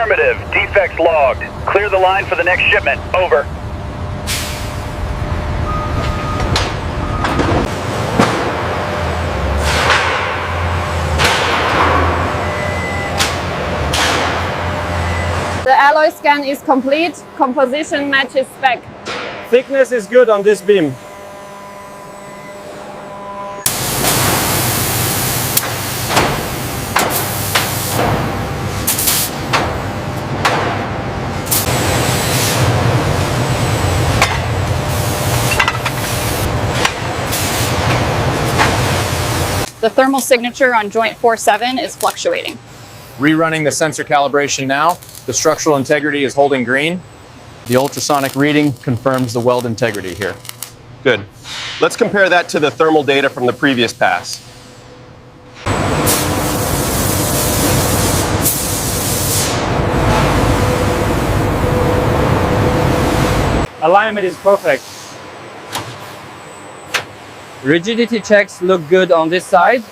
Affirmative. Defects logged. Clear the line for the next shipment. Over. The alloy scan is complete. Composition matches spec. Thickness is good on this beam. The thermal signature on joint 4-7 is fluctuating. Rerunning the sensor calibration now. The structural integrity is holding green. The ultrasonic reading confirms the weld integrity here. Good. Let's compare that to the thermal data from the previous pass. Alignment is perfect. Rigidity checks look good on this side.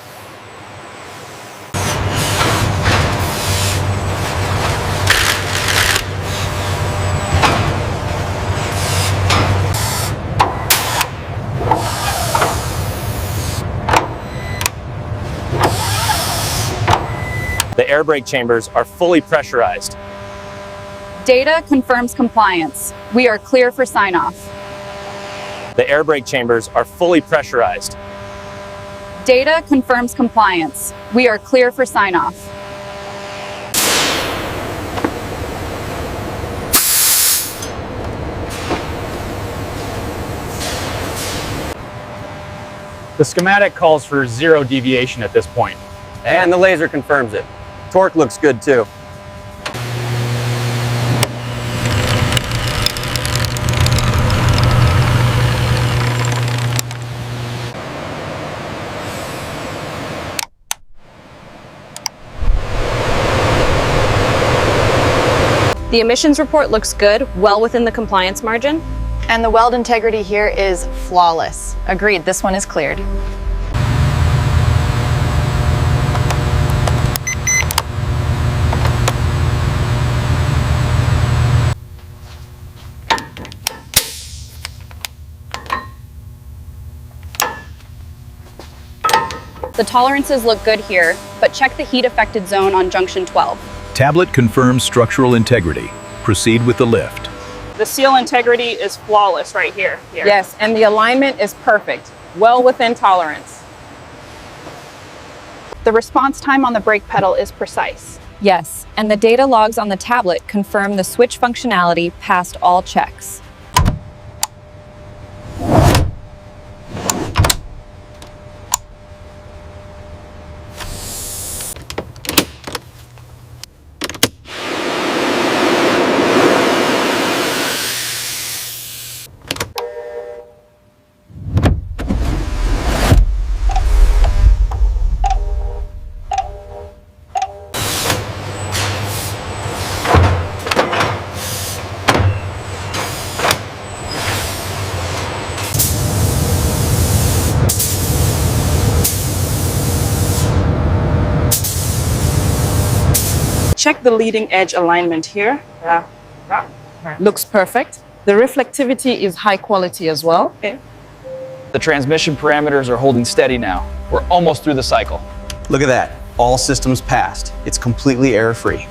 The air brake chambers are fully pressurized. Data confirms compliance. We are clear for sign-off. The air brake chambers are fully pressurized. Data confirms compliance. We are clear for sign-off. The schematic calls for 0 deviation at this point. And the laser confirms it. Torque looks good too. The emissions report looks good, well within the compliance margin. And the weld integrity here is flawless. Agreed, this one is cleared. The tolerances look good here, but check the heat affected zone on junction 12. Tablet confirms structural integrity. Proceed with the lift. The seal integrity is flawless right here. Yes, and the alignment is perfect, well within tolerance. The response time on the brake pedal is precise. Yes, and the data logs on the tablet confirm the switch functionality passed all checks. Check the leading edge alignment here. Looks perfect. The reflectivity is high quality as well. The transmission parameters are holding steady now. We're almost through the cycle. Look at that. All systems passed. It's completely error-free.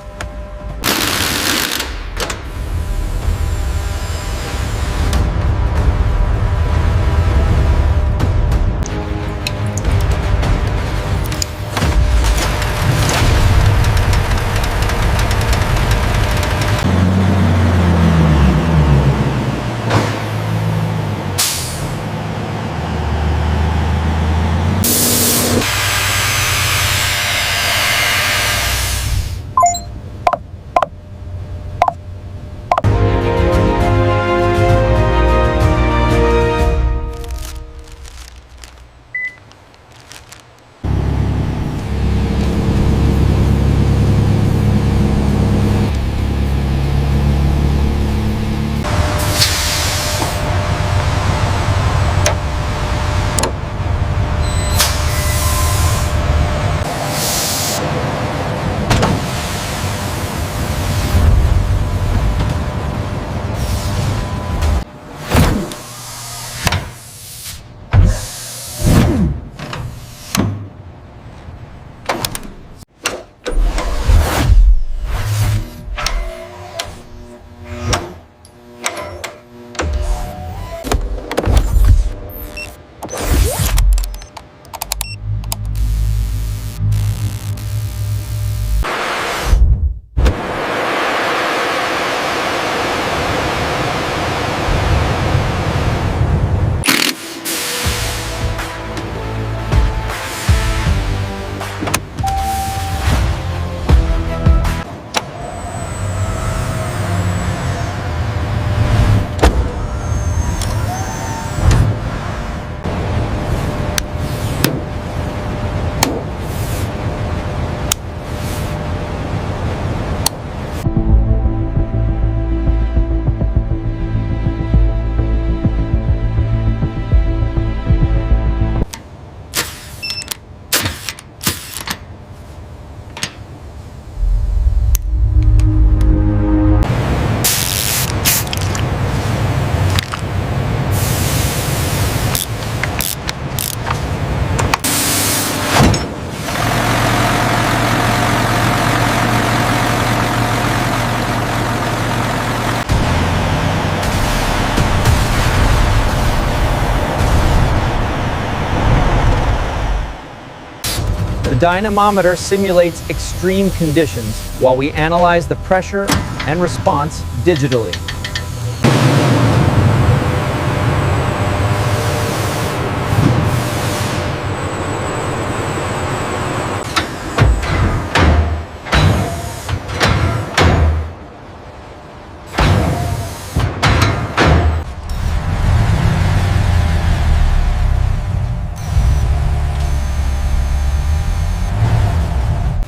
dynamometer simulates extreme conditions while we analyze the pressure and response digitally.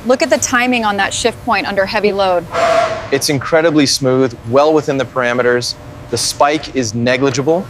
Look at the timing on that shift point under heavy load. It's incredibly smooth, well within the parameters. The spike is negligible.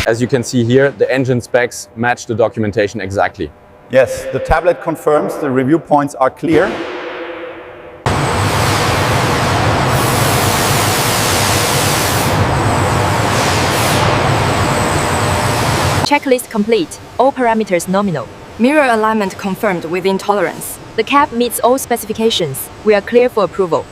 As you can see here, the engine specs match the documentation exactly. Yes, the tablet confirms the review points are clear. Checklist complete. All parameters nominal. Mirror alignment confirmed within tolerance. The cab meets all specifications. We are clear for approval.